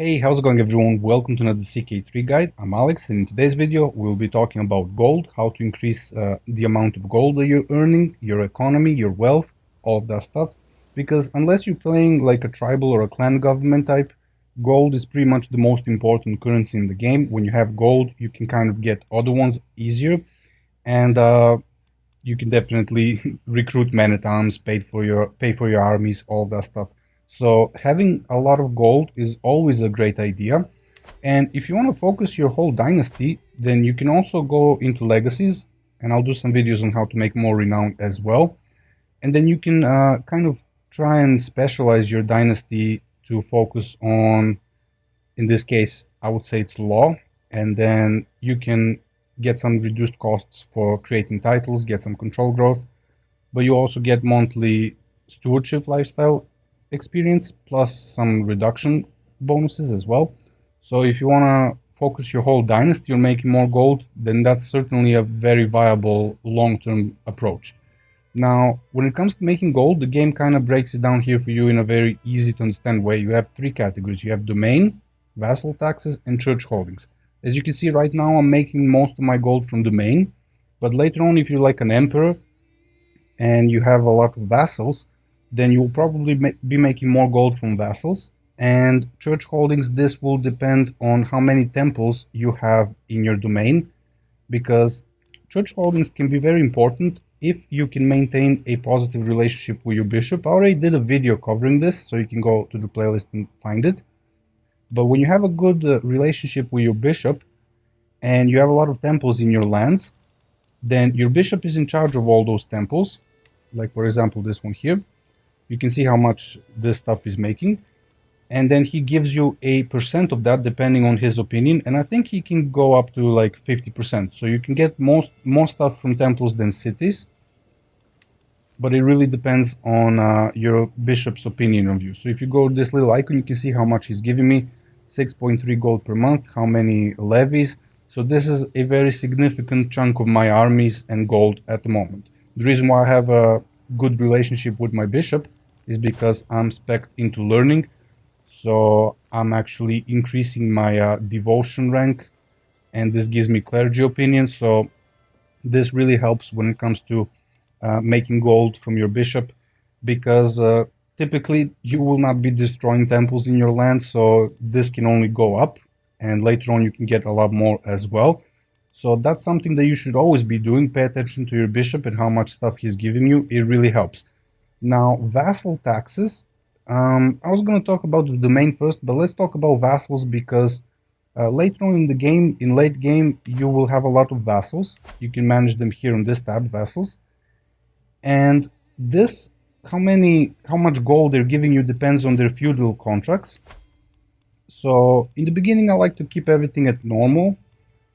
Hey, how's it going everyone? Welcome to another CK3 guide. I'm Alex, and in today's video we'll be talking about gold, how to increase the amount of gold that you're earning, your economy, your wealth, all of that stuff. Because unless you're playing like a tribal or a clan government type, gold is pretty much the most important currency in the game. When you have gold, you can kind of get other ones easier, and you can definitely recruit men at arms, pay for your armies, all that stuff. So having a lot of gold is always a great idea. And if you want to focus your whole dynasty, then you can also go into legacies, and I'll do some videos on how to make more renown as well. And then you can kind of try and specialize your dynasty to focus on, in this case, I would say it's law, and then you can get some reduced costs for creating titles, get some control growth, but you also get monthly stewardship lifestyle experience plus some reduction bonuses as well. So if you want to focus your whole dynasty on making more gold, then that's certainly a very viable long-term approach. Now, when it comes to making gold, the game kind of breaks it down here for you in a very easy to understand way. You have three categories. You have domain, vassal taxes, and church holdings. As you can see right now, I'm making most of my gold from domain, but later on, if you're like an emperor and you have a lot of vassals, then you will probably be making more gold from vassals. And church holdings, this will depend on how many temples you have in your domain, because church holdings can be very important if you can maintain a positive relationship with your bishop. I already did a video covering this, so you can go to the playlist and find it. But when you have a good relationship with your bishop and you have a lot of temples in your lands, then your bishop is in charge of all those temples. Like for example, this one here. You can see how much this stuff is making. And then he gives you a percent of that depending on his opinion. And I think he can go up to like 50%. So you can get more stuff from temples than cities. But it really depends on your bishop's opinion of you. So if you go to this little icon, you can see how much he's giving me. 6.3 gold per month, how many levies. So this is a very significant chunk of my armies and gold at the moment. The reason why I have a good relationship with my bishop is because I'm spec'd into learning. So I'm actually increasing my devotion rank, and this gives me clergy opinion. So this really helps when it comes to making gold from your bishop, because typically you will not be destroying temples in your land, so this can only go up, and later on you can get a lot more as well. So that's something that you should always be doing. Pay attention to your bishop and how much stuff he's giving you. It really helps. Now, vassal taxes. I was going to talk about the domain first, but let's talk about vassals, because later on in the game, in late game, you will have a lot of vassals. You can manage them here on this tab, vassals. And this, how much gold they're giving you depends on their feudal contracts. So in the beginning, I like to keep everything at normal,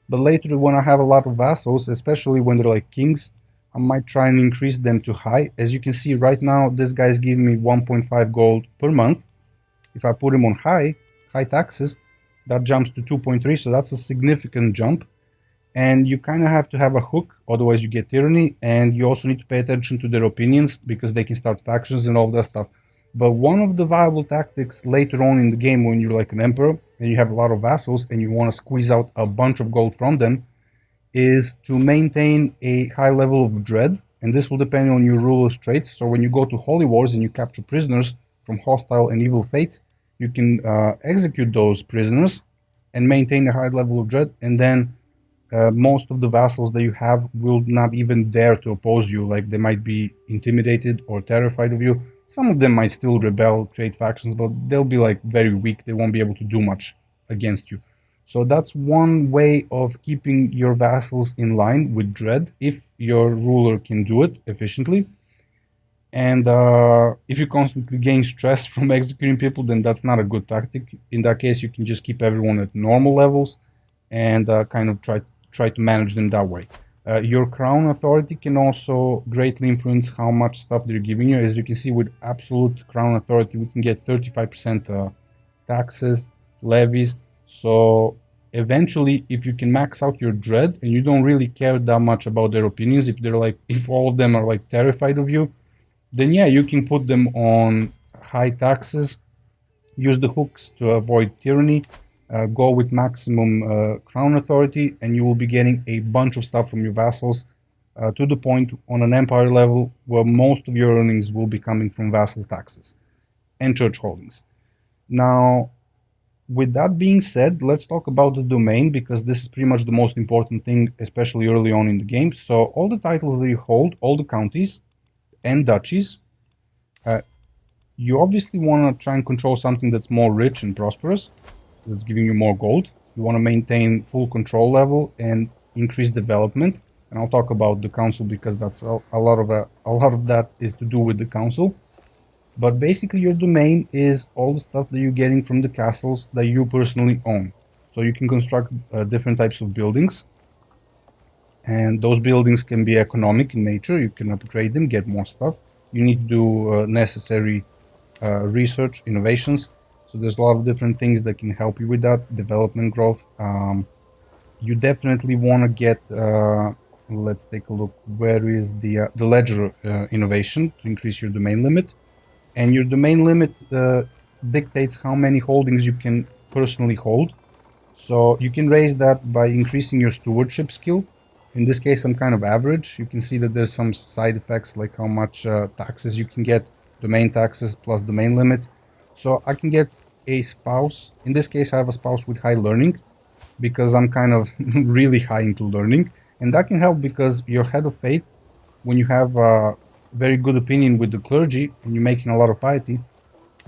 but later when I have a lot of vassals, especially when they're like kings, I might try and increase them to high. As you can see right now, this guy's giving me 1.5 gold per month. If I put him on high taxes, that jumps to 2.3, so that's a significant jump. And you kind of have to have a hook, otherwise you get tyranny, and you also need to pay attention to their opinions, because they can start factions and all that stuff. But one of the viable tactics later on in the game, when you're like an emperor and you have a lot of vassals and you want to squeeze out a bunch of gold from them, is to maintain a high level of dread, and this will depend on your ruler's traits. So when you go to holy wars and you capture prisoners from hostile and evil fates, you can execute those prisoners and maintain a high level of dread, and then most of the vassals that you have will not even dare to oppose you. Like, they might be intimidated or terrified of you. Some of them might still rebel, create factions, but they'll be like very weak. They won't be able to do much against you. So that's one way of keeping your vassals in line with dread, if your ruler can do it efficiently. And if you constantly gain stress from executing people, then that's not a good tactic. In that case, you can just keep everyone at normal levels and kind of try to manage them that way. Your crown authority can also greatly influence how much stuff they're giving you. As you can see, with absolute crown authority, we can get 35% taxes, levies. So eventually, if you can max out your dread and you don't really care that much about their opinions, if all of them are like terrified of you, then yeah, you can put them on high taxes use the hooks to avoid tyranny, go with maximum crown authority, and you will be getting a bunch of stuff from your vassals to the point on an empire level where most of your earnings will be coming from vassal taxes and church holdings. Now, with that being said, let's talk about the domain, because this is pretty much the most important thing, especially early on in the game. So all the titles that you hold, all the counties and duchies, you obviously want to try and control something that's more rich and prosperous, that's giving you more gold. You want to maintain full control level and increase development. And I'll talk about the council because that's a lot of that is to do with the council. But basically, your domain is all the stuff that you're getting from the castles that you personally own. So you can construct different types of buildings, and those buildings can be economic in nature. You can upgrade them, get more stuff. You need to do necessary research, innovations. So there's a lot of different things that can help you with that development growth. You definitely want to get. Let's take a look. Where is the ledger innovation to increase your domain limit? And your domain limit dictates how many holdings you can personally hold. So you can raise that by increasing your stewardship skill. In this case, I'm kind of average. You can see that there's some side effects like how much taxes you can get, domain taxes plus domain limit. So I can get a spouse. In this case, I have a spouse with high learning because I'm kind of really high into learning. And that can help because your head of faith, when you have a very good opinion with the clergy and you're making a lot of piety,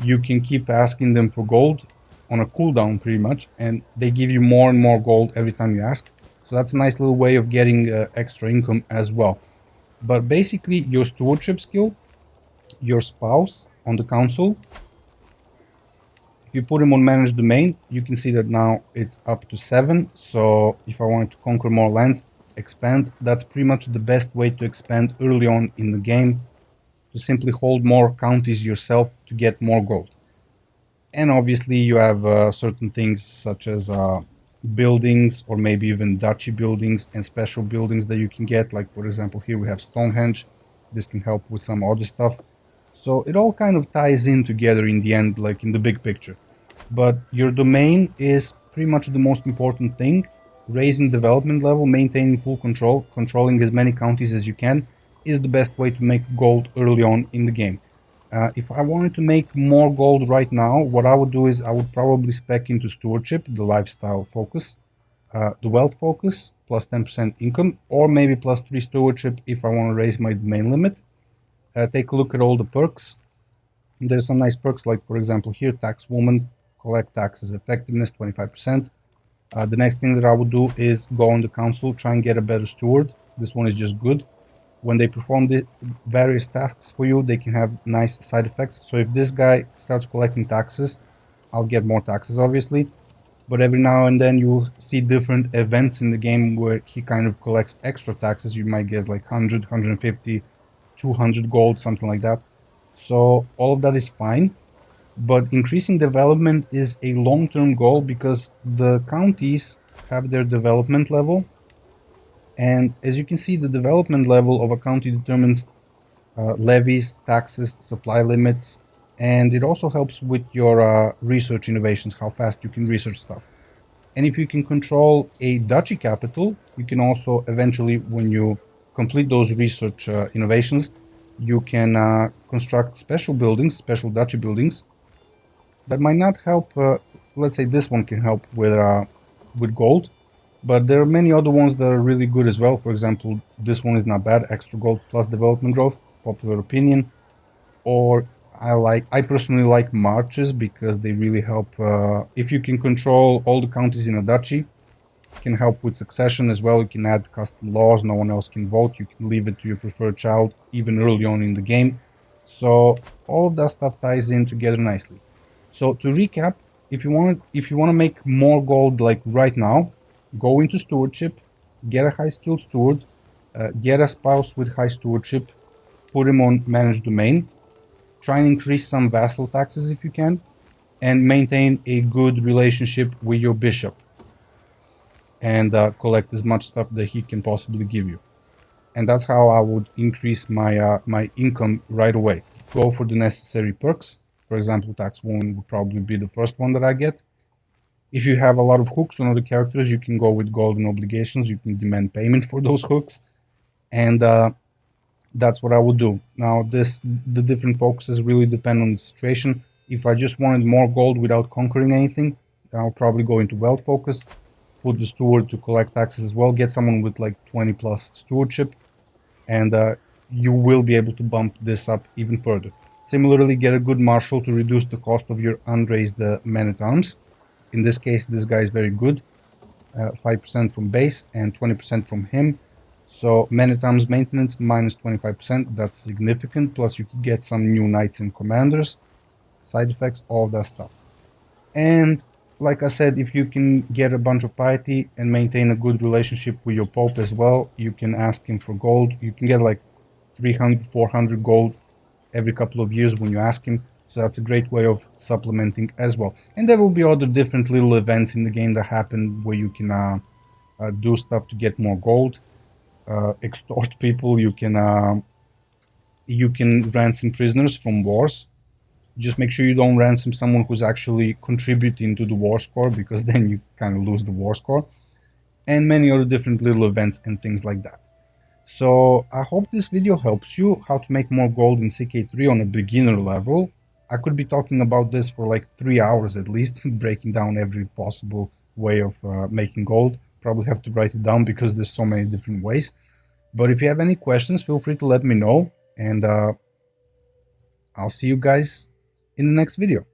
you can keep asking them for gold on a cooldown pretty much, and they give you more and more gold every time you ask. So that's a nice little way of getting extra income as well. But basically, your stewardship skill, your spouse on the council, if you put him on managed domain, you can see that now it's up to 7. So if I wanted to conquer more lands, expand, that's pretty much the best way to expand early on in the game, to simply hold more counties yourself to get more gold. And obviously you have certain things such as buildings, or maybe even duchy buildings and special buildings that you can get. Like for example, here we have Stonehenge. This can help with some other stuff. So it all kind of ties in together in the end, like in the big picture. But your domain is pretty much the most important thing. Raising development level, maintaining full control, controlling as many counties as you can is the best way to make gold early on in the game. If I wanted to make more gold right now, what I would do is I would probably spec into stewardship, the lifestyle focus, the wealth focus, plus 10% income, or maybe plus 3 stewardship if I want to raise my domain limit. Take a look at all the perks. There's some nice perks, like for example here, tax woman, collect taxes effectiveness 25%. The next thing that I would do is go on the council, try and get a better steward. This one is just good. When they perform the various tasks for you, they can have nice side effects. So if this guy starts collecting taxes, I'll get more taxes, obviously. But every now and then you'll see different events in the game where he kind of collects extra taxes. You might get like 100, 150, 200 gold, something like that. So all of that is fine. But increasing development is a long-term goal because the counties have their development level. And as you can see, the development level of a county determines levies, taxes, supply limits, and it also helps with your research innovations, how fast you can research stuff. And if you can control a duchy capital, you can also eventually, when you complete those research innovations, you can construct special buildings, special duchy buildings that might not help. Let's say this one can help with gold, but there are many other ones that are really good as well. For example, this one is not bad, extra gold plus development growth, popular opinion. Or I personally like marches because they really help. If you can control all the counties in a duchy, it can help with succession as well. You can add custom laws, no one else can vote. You can leave it to your preferred child even early on in the game. So all of that stuff ties in together nicely. So to recap, if you want to make more gold like right now, go into stewardship, get a high skilled steward, get a spouse with high stewardship, put him on managed domain, try and increase some vassal taxes if you can, and maintain a good relationship with your bishop, and collect as much stuff that he can possibly give you. And that's how I would increase my income right away. Go for the necessary perks, For example, tax 1 would probably be the first one that I get. If you have a lot of hooks on other characters, you can go with golden obligations. You can demand payment for those hooks, and that's what I would do. Now, the different focuses really depend on the situation. If I just wanted more gold without conquering anything, I'll probably go into wealth focus, put the steward to collect taxes as well, get someone with like 20 plus stewardship, and you will be able to bump this up even further. Similarly, get a good marshal to reduce the cost of your unraised men-at-arms. In this case, this guy is very good. 5% from base and 20% from him. So men-at-arms maintenance minus 25%, that's significant. Plus you could get some new knights and commanders, side effects, all that stuff. And like I said, if you can get a bunch of piety and maintain a good relationship with your pope as well, you can ask him for gold. You can get like 300, 400 gold every couple of years when you ask him. So that's a great way of supplementing as well. And there will be other different little events in the game that happen where you can do stuff to get more gold, extort people. You can ransom prisoners from wars. Just make sure you don't ransom someone who's actually contributing to the war score, because then you kind of lose the war score. And many other different little events and things like that. So I hope this video helps you how to make more gold in CK3 on a beginner level. I could be talking about this for like 3 hours at least, breaking down every possible way of making gold. Probably have to write it down because there's so many different ways. But if you have any questions, feel free to let me know, and I'll see you guys in the next video.